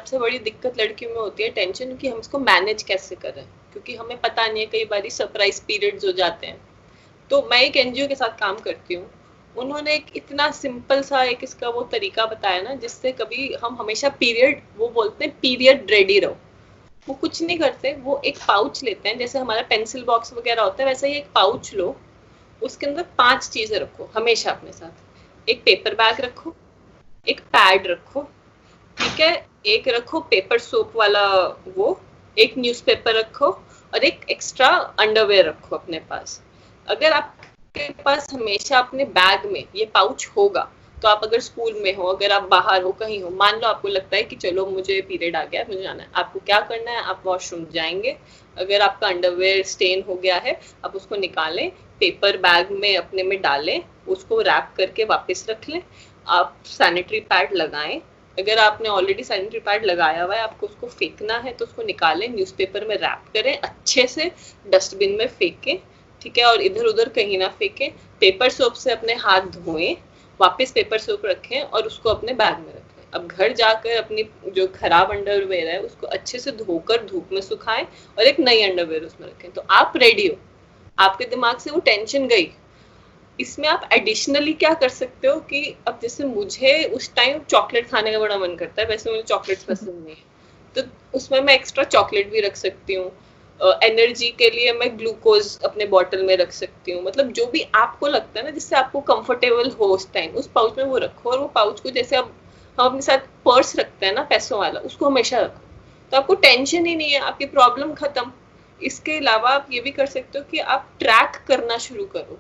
सबसे बड़ी दिक्कत लड़कियों में होती है टेंशन कि हम इसको मैनेज कैसे करें, क्योंकि हमें पता नहीं है, कई बार सरप्राइज पीरियड्स हो जाते हैं। तो मैं एक एनजीओ के साथ काम करती हूँ, उन्होंने एक इतना सिंपल सा एक इसका वो तरीका बताया ना, जिससे कभी हम हमेशा पीरियड, वो बोलते हैं पीरियड रेडी रहो। वो कुछ नहीं करते, वो एक पाउच लेते हैं, जैसे हमारा पेंसिल बॉक्स वगैरह होता है वैसा ही एक पाउच लो, उसके अंदर 5 चीजें रखो हमेशा अपने साथ। एक पेपर बैग रखो, एक पैड रखो, ठीक है, एक रखो पेपर सोप वाला वो, एक न्यूज़पेपर रखो, और एक एक्स्ट्रा अंडरवेयर रखो अपने पास। अगर आपके पास हमेशा अपने बैग में ये पाउच होगा, तो आप अगर स्कूल में हो, अगर आप बाहर हो, कहीं हो, मान लो आपको लगता है कि चलो मुझे पीरियड आ गया, मुझे जाना है, आपको क्या करना है, आप वॉशरूम जाएंगे, अगर आपका अंडरवेयर स्टेन हो गया है, आप उसको निकालें, पेपर बैग में अपने में डालें, उसको रैप करके वापस रख लें, आप सैनिटरी पैड लगाएं, अगर आपने ऑलरेडी सैनिटरी पैड लगाया हुआ है, आपको उसको फेंकना है तो उसको निकालें, न्यूज़पेपर में रैप करें, अच्छे से डस्टबिन में फेंकें, ठीक है, और इधर उधर कहीं ना फेंकें, पेपर सोप से अपने हाथ धोएं, वापस पेपर सोप रखें और उसको अपने बैग में रखें। अब घर जाकर अपनी जो खराब अंडरवेयर है उसको अच्छे से धोकर धूप में सुखाएं और एक नई अंडरवेयर उसमें रखें, तो आप रेडी हो, आपके दिमाग से वो टेंशन गई। इसमें आप एडिशनली क्या कर सकते हो कि अब जैसे मुझे उस टाइम चॉकलेट खाने का बड़ा मन करता है, वैसे मुझे चॉकलेट्स पसंद नहीं है, तो उसमें मैं एक्स्ट्रा चॉकलेट भी रख सकती हूँ। एनर्जी के लिए मैं ग्लूकोज अपने बॉटल में रख सकती हूँ, मतलब जो भी आपको लगता है ना जिससे आपको कंफर्टेबल हो उस टाइम, उस पाउच में वो रखो। और वो पाउच को जैसे अब हम अपने साथ पर्स रखते हैं ना पैसों वाला, उसको हमेशा रखो, तो आपको टेंशन ही नहीं है, आपकी प्रॉब्लम खत्म। इसके अलावा आप ये भी कर सकते हो कि आप ट्रैक करना शुरू करो।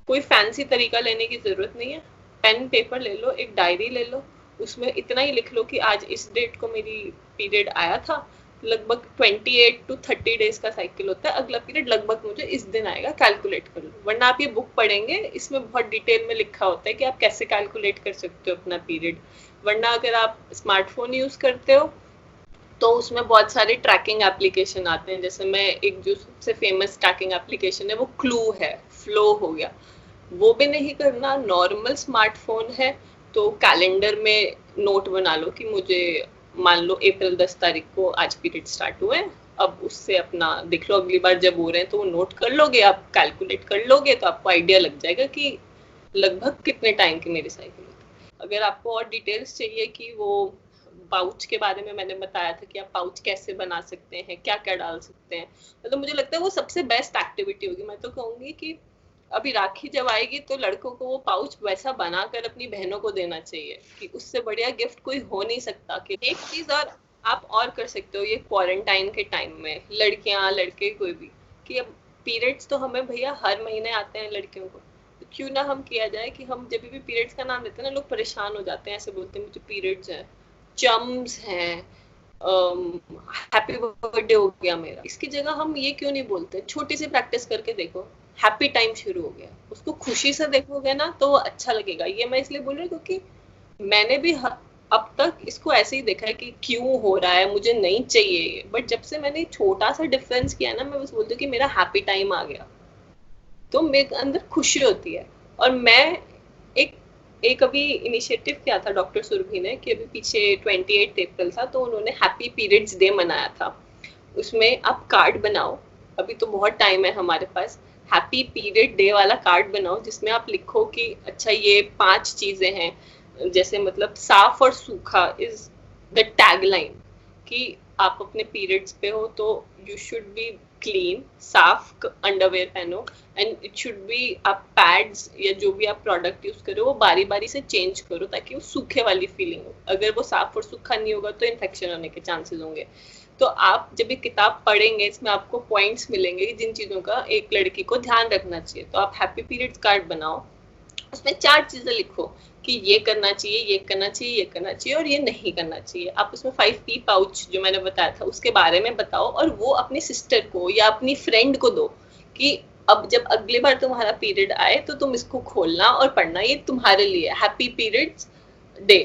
कोई फैंसी तरीका लेने की जरूरत नहीं है, पेन पेपर ले लो, एक डायरी ले लो, उसमें इतना ही लिख लो कि आज इस डेट को मेरी पीरियड आया था, लगभग 28 to 30 डेज का साइकिल होता है, अगला पीरियड लगभग मुझे इस दिन आएगा, कैलकुलेट कर लो। वरना आप ये बुक पढ़ेंगे, इसमें बहुत डिटेल में लिखा होता है कि आप कैसे कैलकुलेट कर सकते हो अपना पीरियड। वरना अगर आप स्मार्टफोन यूज करते हो तो उसमें बहुत सारे ट्रैकिंग एप्लीकेशन आते हैं, जैसे मैं एक जो सबसे फेमस ट्रैकिंग एप्लीकेशन है वो क्लू है, फ्लो हो गया, वो भी नहीं करना। नॉर्मल स्मार्टफोन है तो कैलेंडर में नोट बना लो कि मुझे मान लो अप्रैल 10 तारीख को आज पीरियड स्टार्ट हुए हैं, अब उससे अपना देख लो, अगली बार जब हो रहे हैं तो वो नोट कर लोगे, आप कैलकुलेट कर लोगे, तो आपको आइडिया लग जाएगा कि लगभग कितने टाइम की मेरी साइकिल होती है। अगर आपको और डिटेल्स चाहिए कि वो पाउच के बारे में मैंने बताया था कि आप पाउच कैसे बना सकते हैं, क्या क्या डाल सकते हैं, मतलब मुझे लगता है वो सबसे बेस्ट एक्टिविटी होगी। मैं तो कहूंगी कि अभी राखी जब आएगी तो लड़कों को वो पाउच वैसा बनाकर अपनी बहनों को देना चाहिए, कि उससे बढ़िया गिफ्ट कोई हो नहीं सकता। कि एक चीज और आप और कर सकते हो ये क्वारंटाइन के टाइम में, लड़कियां लड़के कोई भी, कि अब पीरियड्स तो हमें भैया हर महीने आते हैं लड़कियों को, तो क्यों ना हम किया जाए कि हम जब भी पीरियड्स का नाम लेते हैं ना, लोग परेशान हो जाते हैं, ऐसे बोलते हैं मुझे पीरियड्स है, चम्स हैं, हैप्पी बर्थडे हो गया मेरा, इसकी जगह हम ये क्यों नहीं बोलते, छोटी सी प्रैक्टिस करके देखो, हैप्पी टाइम शुरू हो गया, उसको खुशी से देखोगे ना तो वो अच्छा लगेगा। ये मैं इसलिए बोल रही हूँ क्योंकि मैंने भी अब तक इसको ऐसे ही देखा है कि क्यों हो रहा है, मुझे नहीं चाहिए ये, बट जब से मैंने छोटा सा डिफरेंस किया ना, मैं बस बोलती हूँ कि मेरा हैप्पी टाइम आ गया, तो मेरे अंदर खुशी होती है। और मैं एक एक अभी इनिशिएटिव किया था डॉक्टर सुरभि ने, कि अभी पीछे 28 अप्रैल था तो उन्होंने हैप्पी पीरियड्स डे मनाया था, उसमें आप कार्ड बनाओ, अभी तो बहुत टाइम है हमारे पास, हैप्पी पीरियड डे वाला कार्ड बनाओ जिसमें आप लिखो कि अच्छा ये 5 चीजें हैं, जैसे मतलब साफ और सूखा इज द टैगलाइन, कि आप अपने पीरियड्स पे हो तो यू शुड बी क्लीन, साफ अंडरवेयर पहनो, एंड इट शुड बी, आप पैड्स या जो भी आप प्रोडक्ट यूज करो वो बारी बारी से चेंज करो ताकि वो सूखे वाली फीलिंग हो, अगर वो साफ और सूखा नहीं होगा तो इन्फेक्शन होने के चांसेस होंगे। तो आप जब ये किताब पढ़ेंगे इसमें आपको पॉइंट्स मिलेंगे जिन चीजों का एक लड़की को ध्यान रखना चाहिए। तो आप हैप्पी पीरियड्स कार्ड बनाओ, उसमें 4 चीजें लिखो कि ये करना चाहिए, ये करना चाहिए, ये करना चाहिए और ये नहीं करना चाहिए। आप उसमें 5P पाउच जो मैंने बताया था उसके बारे में बताओ और वो अपनी सिस्टर को या अपनी फ्रेंड को दो कि अब जब अगली बार तुम्हारा पीरियड आए तो तुम इसको खोलना और पढ़ना, ये तुम्हारे लिए हैप्पी पीरियड्स डे,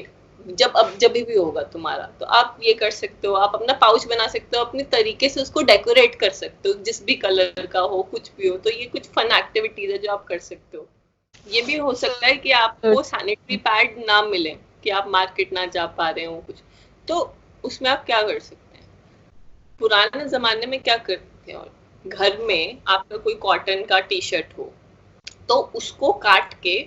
जब भी होगा तुम्हारा। तो आप ये कर सकते हो, आप अपना पाउच बना सकते हो, अपने तरीके से उसको डेकोरेट कर सकते हो, जिस भी कलर का हो, कुछ भी हो। तो ये कुछ फन एक्टिविटीज है जो आप कर सकते हो। ये भी हो सकता है कि आपको सैनिटरी पैड ना मिले, कि आप मार्केट ना जा पा रहे हो कुछ, तो उसमें आप क्या कर सकते हैं? पुराने जमाने में क्या करते थे, और घर में आपका कोई कॉटन का टी शर्ट हो तो उसको काट के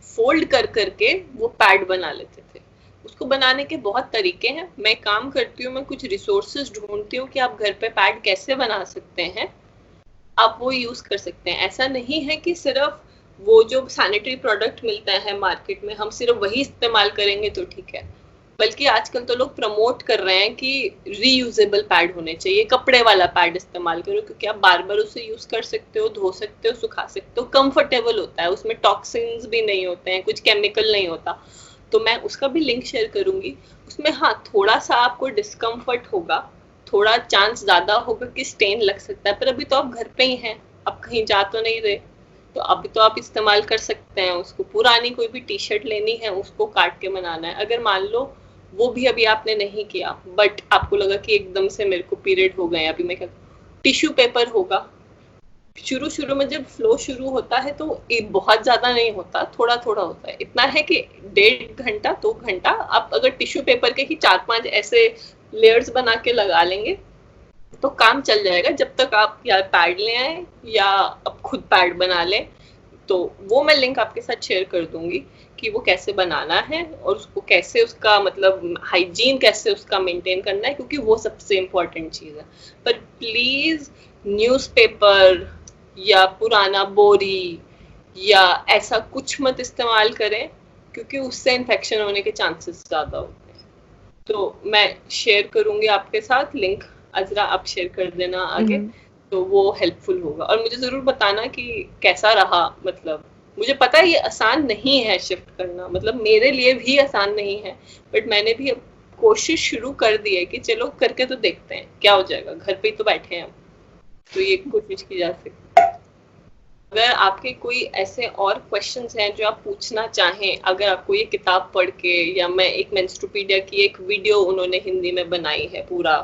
फोल्ड कर करके वो पैड बना लेते थे। उसको बनाने के बहुत तरीके हैं। मैं काम करती हूँ, मैं कुछ रिसोर्सेज ढूंढती हूँ कि आप घर पे पैड कैसे बना सकते हैं, आप वो यूज कर सकते हैं। ऐसा नहीं है कि सिर्फ वो जो सैनिटरी प्रोडक्ट मिलता है मार्केट में हम सिर्फ वही इस्तेमाल करेंगे तो ठीक है, बल्कि आजकल तो लोग प्रमोट कर रहे हैं कि रीयूजेबल पैड होने चाहिए, कपड़े वाला पैड इस्तेमाल करो, क्योंकि आप बार बार उसे यूज कर सकते हो, धो सकते हो, सुखा सकते हो, कंफर्टेबल होता है, उसमें टॉक्सिन्स भी नहीं होते हैं, कुछ केमिकल नहीं होता। तो मैं उसका भी लिंक शेयर करूंगी। उसमें हाँ थोड़ा सा आपको डिस्कम्फर्ट होगा, थोड़ा चांस ज्यादा होगा कि स्टेन लग सकता है, पर अभी तो आप घर पे ही हैं, आप कहीं जा तो नहीं रहे, तो अभी तो आप इस्तेमाल कर सकते हैं उसको। पुरानी कोई भी टी शर्ट लेनी है, उसको काट के बनाना है। अगर मान लो वो भी अभी आपने नहीं किया, बट आपको लगा कि एकदम से मेरे को पीरियड हो गए, अभी मैं क्या, टिश्यू पेपर होगा। शुरू शुरू में जब फ्लो शुरू होता है तो बहुत ज्यादा नहीं होता, थोड़ा थोड़ा होता है। इतना है कि 1.5 घंटा 2 घंटा आप अगर टिश्यू पेपर के ही 4-5 ऐसे लेयर्स बना के लगा लेंगे तो काम चल जाएगा, जब तक आप या पैड ले आए या आप खुद पैड बना लें। तो वो मैं लिंक आपके साथ शेयर कर दूंगी कि वो कैसे बनाना है और उसको कैसे, उसका मतलब हाइजीन कैसे उसका मेंटेन करना है, क्योंकि वो सबसे इम्पोर्टेंट चीज है। पर प्लीज न्यूज़पेपर या पुराना बोरी या ऐसा कुछ मत इस्तेमाल करें, क्योंकि उससे इन्फेक्शन होने के चांसेस ज्यादा होते हैं। तो मैं शेयर करूंगी आपके साथ लिंक, अजरा आप शेयर कर देना आगे, तो वो हेल्पफुल होगा। और मुझे जरूर बताना कि कैसा रहा। मतलब मुझे पता है ये आसान नहीं है शिफ्ट करना, मतलब मेरे लिए भी आसान नहीं है, बट मैंने भी अब कोशिश शुरू कर दी है कि चलो करके तो देखते हैं क्या हो जाएगा, घर पे ही तो बैठे हैं, तो ये कोशिश की जा सकती है। अगर आपके कोई ऐसे और क्वेश्चंस हैं जो आप पूछना चाहें, अगर आपको ये किताब पढ़ के, या मैं एक मेंस्ट्रुपीडिया की एक वीडियो उन्होंने हिंदी में बनाई है पूरा,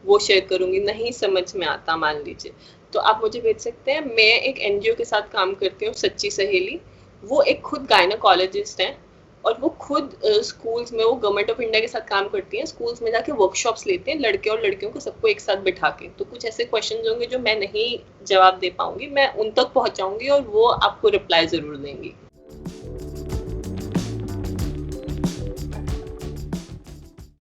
वो शेयर करूंगी, नहीं समझ में आता मान लीजिए, तो आप मुझे भेज सकते हैं। मैं एक एनजीओ के साथ काम करती हूँ, सच्ची सहेली। वो एक खुद गायनोकोलॉजिस्ट हैं और वो खुद स्कूल्स में, वो गवर्नमेंट ऑफ इंडिया के साथ काम करती हैं, स्कूल्स में जाके वर्कशॉप्स लेते हैं लड़के और लड़कियों को सबको एक साथ बिठा के। तो कुछ ऐसे क्वेश्चंस होंगे जो मैं नहीं जवाब दे पाऊंगी, मैं उन तक पहुंचाऊंगी और वो आपको रिप्लाई जरूर देंगी।